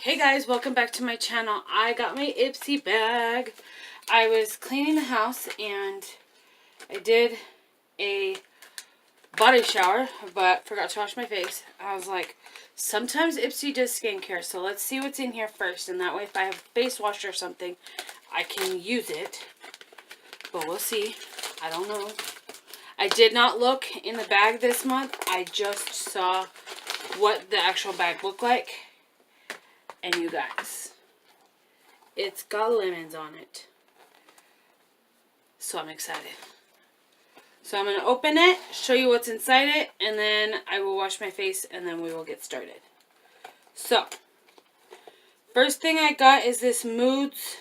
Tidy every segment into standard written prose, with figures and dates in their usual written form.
Hey guys, welcome back to my channel. I got my IPSY bag. I was cleaning the house and I did a body shower, but forgot to wash my face. I was like, sometimes IPSY does skincare, so let's see what's in here first. And that way if I have face wash or something, I can use it. But we'll see. I don't know. I did not look in the bag this month. I just saw what the actual bag looked like. And you guys, it's got lemons on it. So I'm excited. So I'm going to open it, show you what's inside it, and then I will wash my face and then we will get started. So, first thing I got is this Moods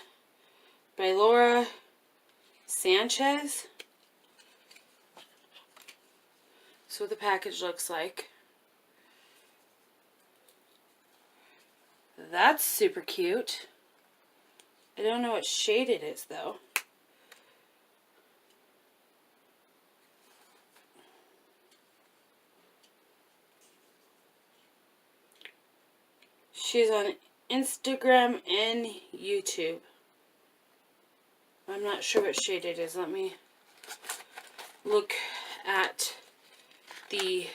by Laura Sanchez. That's what the package looks like. That's super cute. I don't know what shade it is though. She's on Instagram and YouTube. I'm not sure what shade it is. Let me look at the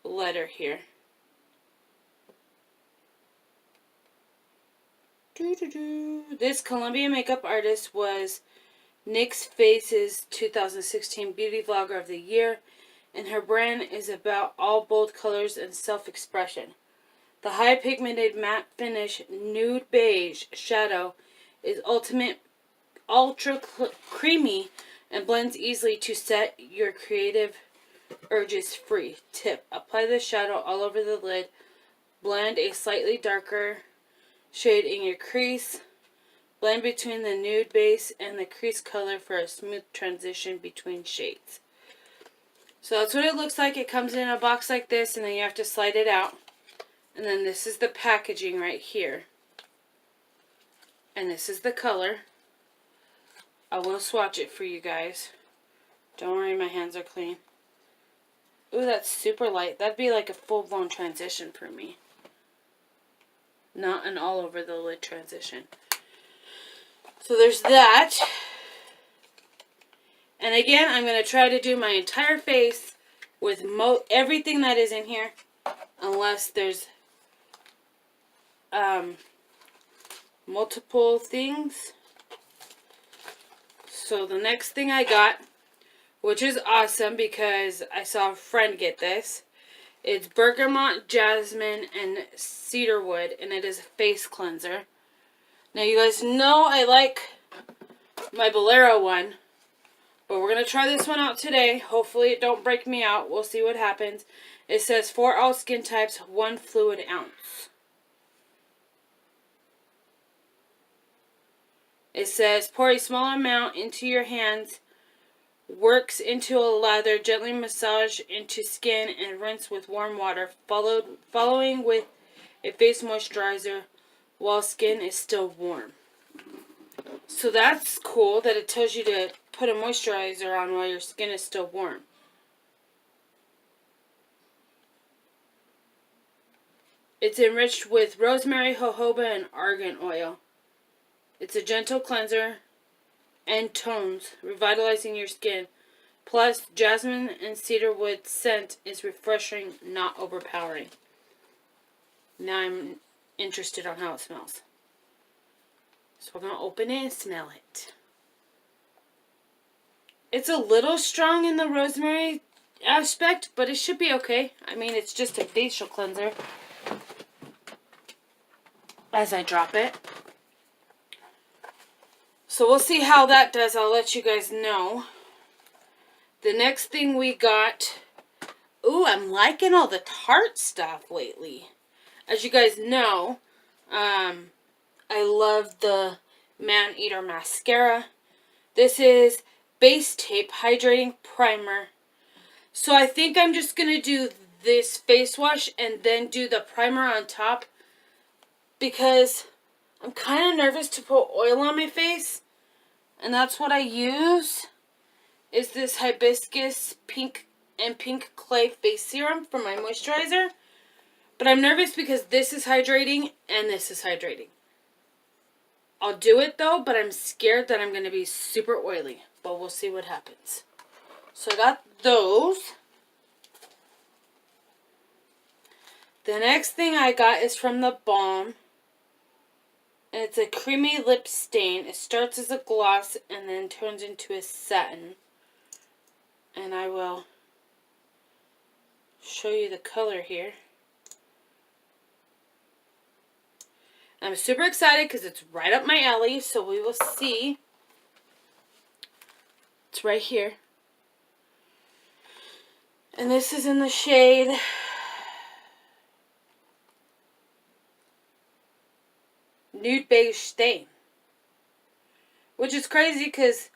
letter here. This Colombian makeup artist was NYX Face's 2016 Beauty Vlogger of the Year, and her brand is about all bold colors and self-expression. The high pigmented matte finish nude beige shadow is ultra creamy and blends easily to set your creative urges free. Tip: apply the shadow all over the lid. Blend a slightly darker shade in your crease. Blend between the nude base and the crease color for a smooth transition between shades. So that's what it looks like. It comes in a box like this, and then you have to slide it out. And then this is the packaging right here. And this is the color. I will swatch it for you guys. Don't worry, my hands are clean. Ooh, that's super light. That'd be like a full-blown transition for me. Not an all over the lid transition. So there's that. And again, I'm going to try to do my entire face with everything that is in here. Unless there's multiple things. So the next thing I got, which is awesome because I saw a friend get this. It's bergamot, jasmine, and cedarwood, and it is a face cleanser. Now you guys know I like my Bolero one, but we're going to try this one out today. Hopefully it don't break me out. We'll see what happens. It says for all skin types, 1 fluid ounce. It says pour a small amount into your hands. Works into a lather, gently massage into skin and rinse with warm water, following with a face moisturizer while skin is still warm. So that's cool that it tells you to put a moisturizer on while your skin is still warm. It's enriched with rosemary, jojoba, and argan oil. It's a gentle cleanser and tones, revitalizing your skin. Plus, jasmine and cedarwood scent is refreshing, not overpowering. Now I'm interested on how it smells. So we're going to open it and smell it. It's a little strong in the rosemary aspect, but it should be okay. I mean, it's just a facial cleanser. As I drop it. So we'll see how that does. I'll let you guys know. The next thing we got. Ooh, I'm liking all the Tarte stuff lately. As you guys know, I love the Man Eater mascara. This is Base Tape Hydrating Primer. So I think I'm just going to do this face wash and then do the primer on top. Because I'm kind of nervous to put oil on my face. And that's what I use, is this hibiscus pink clay face serum for my moisturizer. But I'm nervous because this is hydrating and this is hydrating. I'll do it though, but I'm scared that I'm going to be super oily. But we'll see what happens. So I got those. The next thing I got is from the Balm. And it's a creamy lip stain. It starts as a gloss and then turns into a satin. And I will show you the color here. I'm super excited because it's right up my alley, so we will see. It's right here. And this is in the shade Nude Beige Stain. Which is crazy because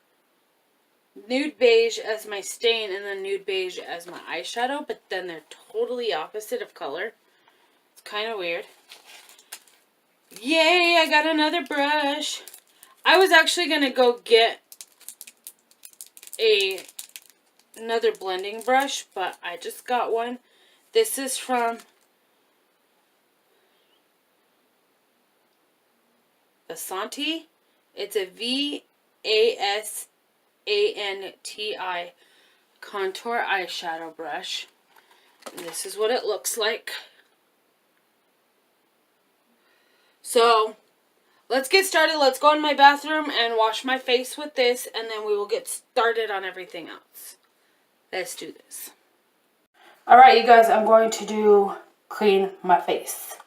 Nude Beige as my stain and then Nude Beige as my eyeshadow, but then they're totally opposite of color. It's kind of weird. Yay, I got another brush. I was actually going to go get another blending brush, but I just got one. This is from Vasanti. It's a Vasanti contour eyeshadow brush. And this is what it looks like. So, let's get started. Let's go in my bathroom and wash my face with this, and then we will get started on everything else. Let's do this. Alright, you guys, I'm going to clean my face.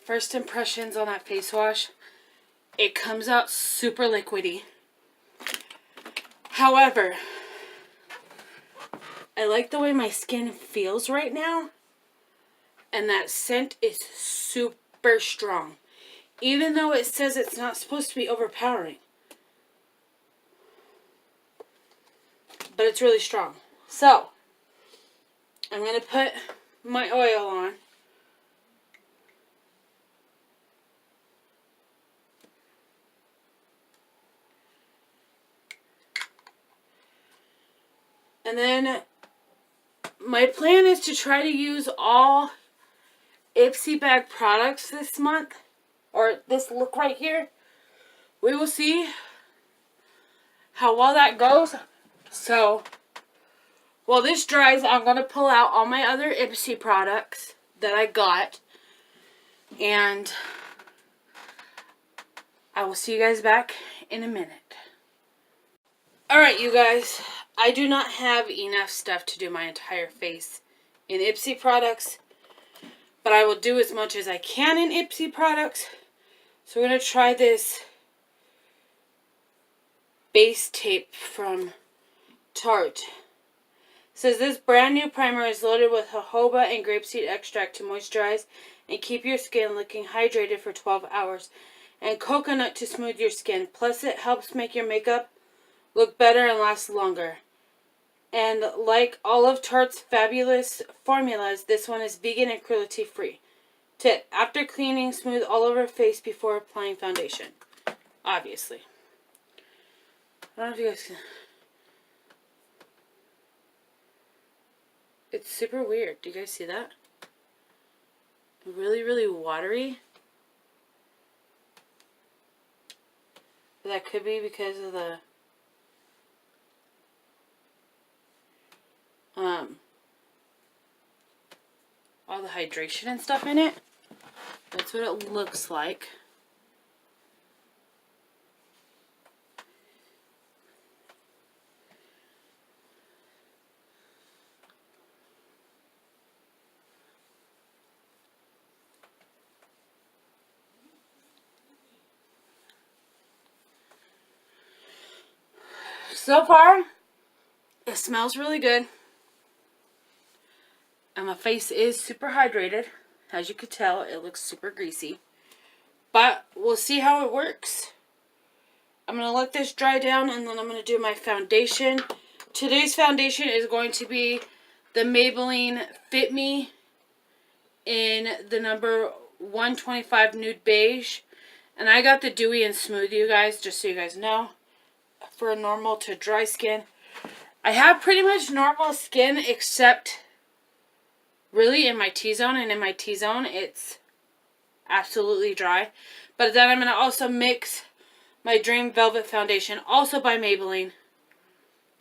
First impressions on that face wash. It comes out super liquidy. However, I like the way my skin feels right now. And that scent is super strong. Even though it says it's not supposed to be overpowering. But it's really strong. So, I'm going to put my oil on. And then my plan is to try to use all IPSY bag products this month. Or this look right here. We will see how well that goes. So, while this dries, I'm going to pull out all my other IPSY products that I got. And I will see you guys back in a minute. Alright, you guys. I do not have enough stuff to do my entire face in IPSY products. But I will do as much as I can in IPSY products. So we're going to try this base tape from Tarte. It says this brand new primer is loaded with jojoba and grapeseed extract to moisturize and keep your skin looking hydrated for 12 hours. And coconut to smooth your skin. Plus it helps make your makeup look better and last longer. And like all of Tarte's fabulous formulas, this one is vegan and cruelty free. Tip: after cleaning, smooth all over face before applying foundation. Obviously. I don't know if you guys can. It's super weird. Do you guys see that? Really, really watery. But that could be because of the hydration and stuff in it. That's what it looks like. So far, it smells really good. And my face is super hydrated. As you could tell, it looks super greasy. But we'll see how it works. I'm going to let this dry down and then I'm going to do my foundation. Today's foundation is going to be the Maybelline Fit Me in the number 125 Nude Beige. And I got the Dewy and Smooth, you guys, just so you guys know. For a normal to dry skin. I have pretty much normal skin except really in my T-zone. And in my T-zone, it's absolutely dry. But then I'm going to also mix my Dream Velvet Foundation, also by Maybelline.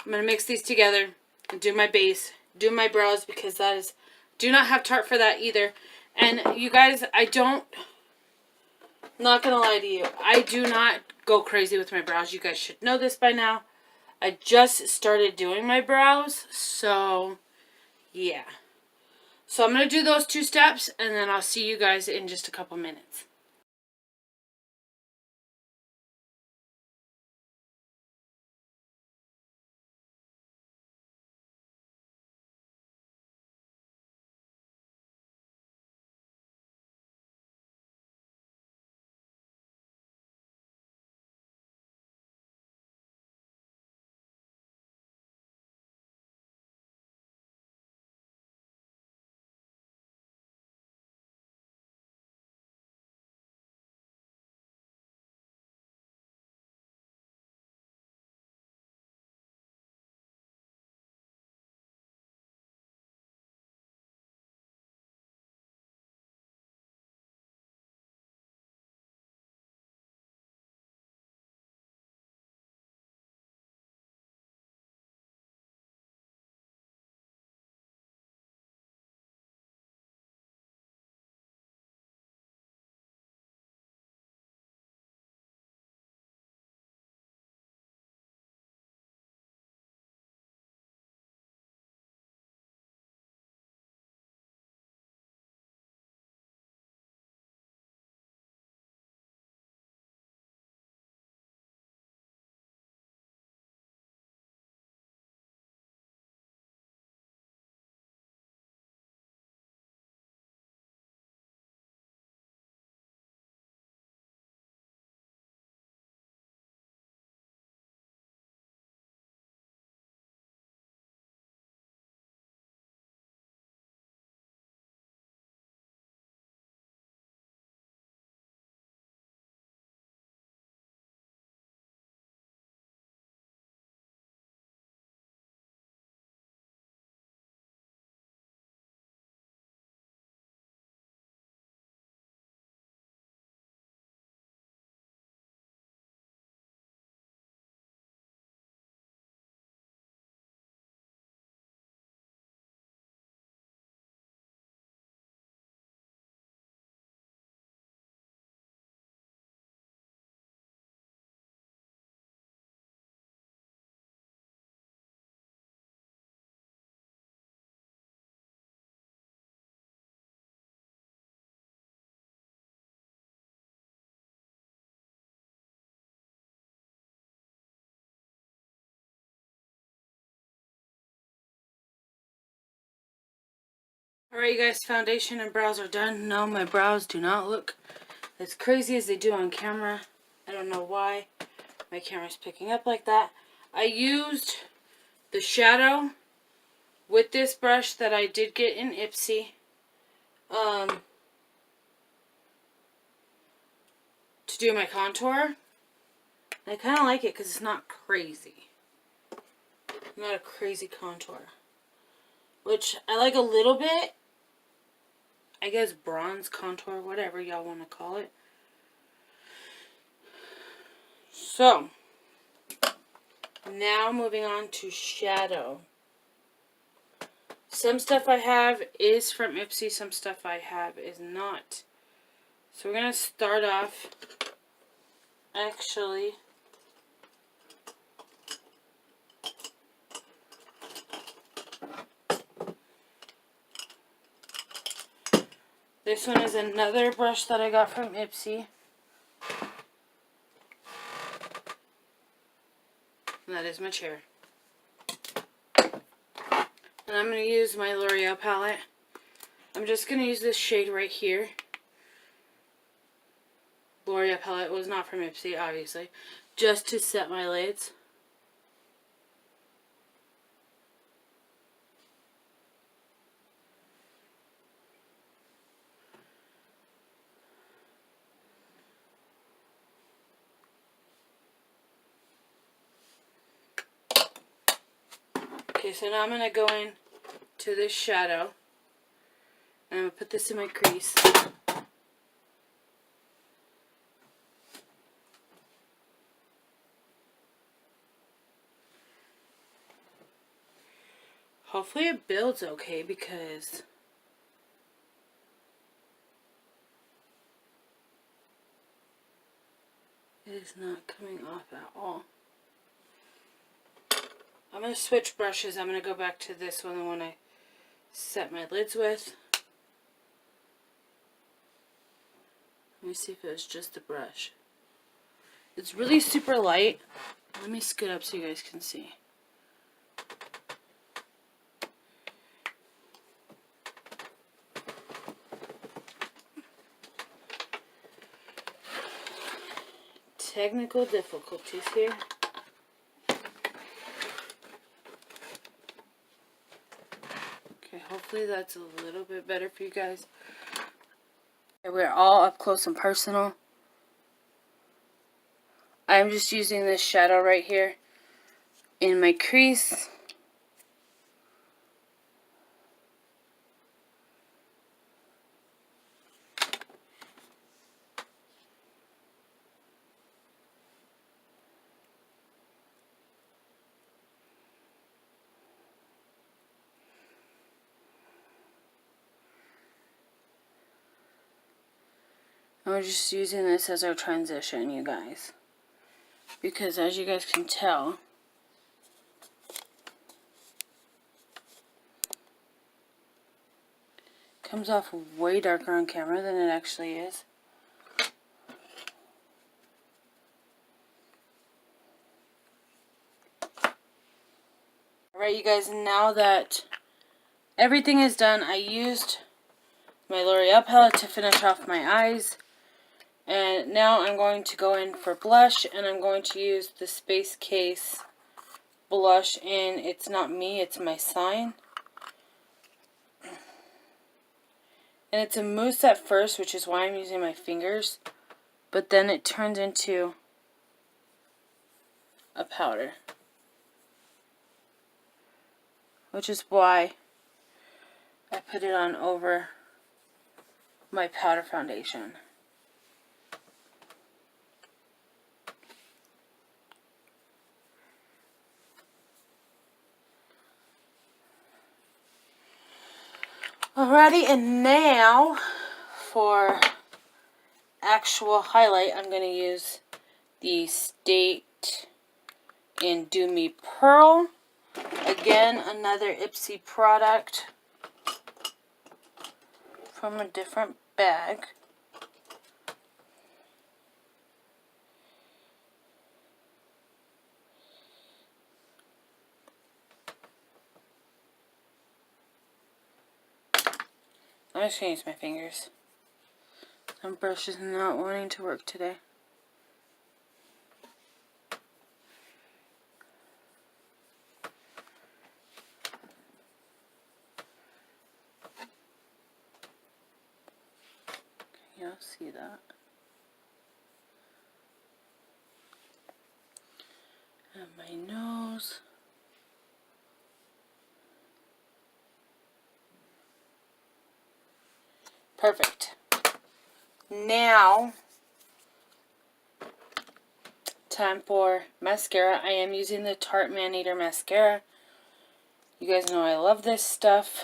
I'm going to mix these together and do my base. Do my brows because that is... Do not have Tarte for that either. And you guys, I'm not going to lie to you. I do not go crazy with my brows. You guys should know this by now. I just started doing my brows. So, yeah. So I'm going to do those 2 steps. And then I'll see you guys in just a couple minutes. Alright, you guys, foundation and brows are done. No, my brows do not look as crazy as they do on camera. I don't know why my camera's picking up like that. I used the shadow with this brush that I did get in IPSY. To do my contour. I kind of like it because it's not crazy. Not a crazy contour. Which I like a little bit. I guess bronze contour, whatever y'all want to call it. So, now moving on to shadow. Some stuff I have is from IPSY, some stuff I have is not. So we're going to start off, actually, this one is another brush that I got from IPSY. And that is my chair. And I'm going to use my L'Oreal palette. I'm just going to use this shade right here. L'Oreal palette was not from IPSY, obviously. Just to set my lids. Okay, so now I'm going to go in to this shadow. And I'm going to put this in my crease. Hopefully it builds okay because it is not coming off at all. I'm going to switch brushes. I'm going to go back to this one, the one I set my lids with. Let me see if it was just the brush. It's really super light. Let me scoot up so you guys can see. Technical difficulties here. Okay, hopefully that's a little bit better for you guys. Okay, we're all up close and personal. I'm just using this shadow right here in my crease. And we're just using this as our transition, you guys. Because as you guys can tell, it comes off way darker on camera than it actually is. Alright, you guys, now that everything is done, I used my L'Oreal palette to finish off my eyes. And now I'm going to go in for blush, and I'm going to use the Space Case blush in It's Not Me, It's My Sign. And it's a mousse at first, which is why I'm using my fingers. But then it turns into a powder. Which is why I put it on over my powder foundation. Alrighty, and now for actual highlight, I'm going to use the State in Do Me Pearl. Again, another IPSY product from a different bag. I'm just going to use my fingers. My brush is not wanting to work today. Can y'all see that? And my nose. Perfect. Now, time for mascara. I am using the Tarte Man Eater mascara. You guys know I love this stuff.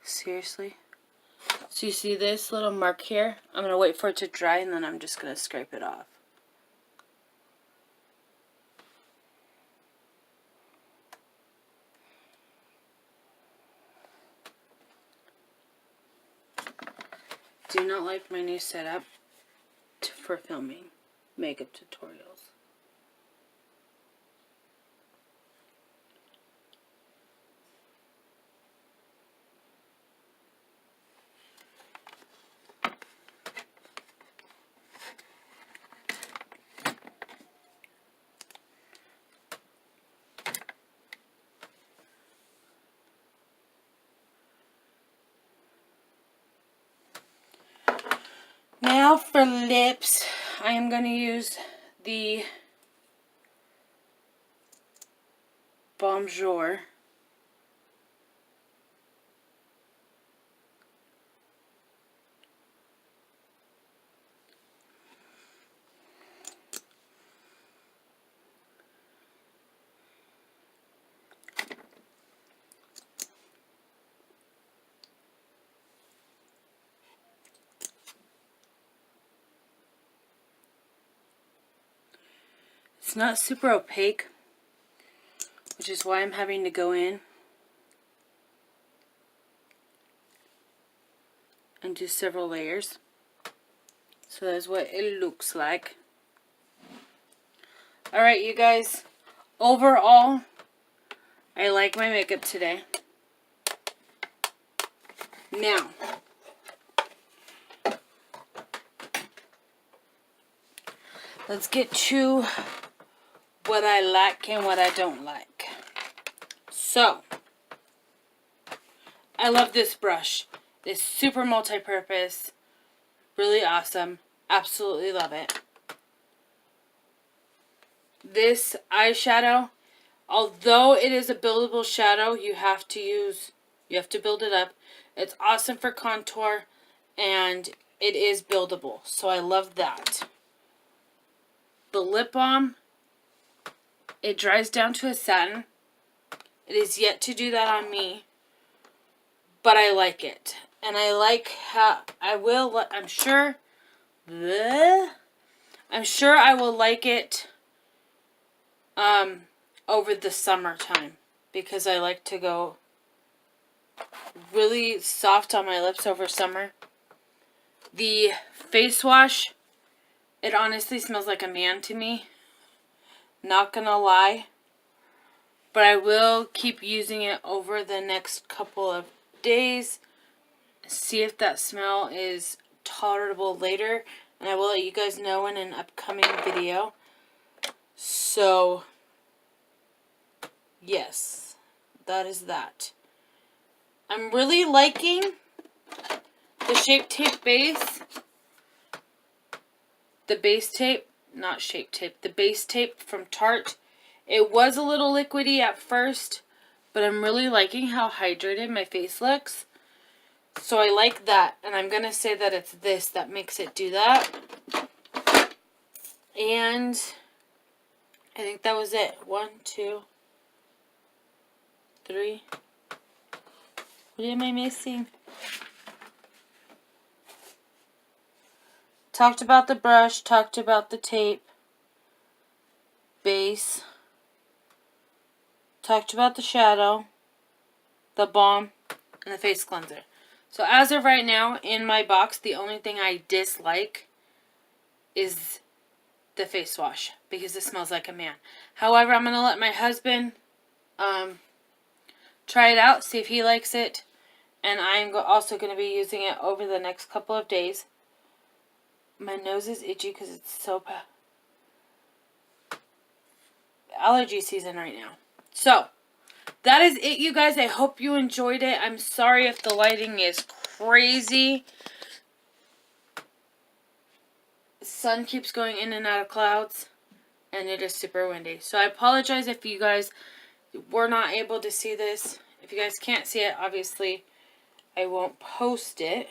Seriously. So you see this little mark here? I'm going to wait for it to dry and then I'm just going to scrape it off. Do not like my new setup for filming makeup tutorials. Now for lips, I am going to use the Bonjour. It's not super opaque, which is why I'm having to go in and do several layers. So that's what it looks like. Alright, you guys. Overall, I like my makeup today. Now, let's get to what I like and what I don't like. So, I love this brush. It's super multi-purpose. Really awesome. Absolutely love it. This eyeshadow, although it is a buildable shadow, you have to build it up. It's awesome for contour and it is buildable. So I love that. The lip balm, it dries down to a satin. It is yet to do that on me, but I like it. And I like how I'm sure I will like it over the summertime because I like to go really soft on my lips over summer. The face wash, it honestly smells like a man to me. Not gonna lie. But I will keep using it over the next couple of days. See if that smell is tolerable later. And I will let you guys know in an upcoming video. So, yes. That is that. I'm really liking the Shape Tape base. The base tape. Not Shape Tape. The base tape from Tarte. It was a little liquidy at first, but I'm really liking how hydrated my face looks. So I like that, and I'm going to say that it's this that makes it do that. And I think that was it. 1, 2, 3. What am I missing? Talked about the brush, talked about the tape, base. Talked about the shadow, the balm, and the face cleanser. So as of right now, in my box, the only thing I dislike is the face wash because it smells like a man. However, I'm going to let my husband try it out, see if he likes it. And I'm also going to be using it over the next couple of days. My nose is itchy because it's so allergy season right now. So, that is it, you guys. I hope you enjoyed it. I'm sorry if the lighting is crazy. The sun keeps going in and out of clouds, and it is super windy. So I apologize if you guys were not able to see this. If you guys can't see it, obviously I won't post it.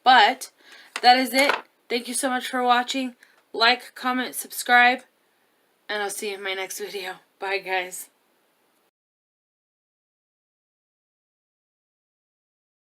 But that is it. Thank you so much for watching. Like, comment, subscribe, and I'll see you in my next video. Bye, guys.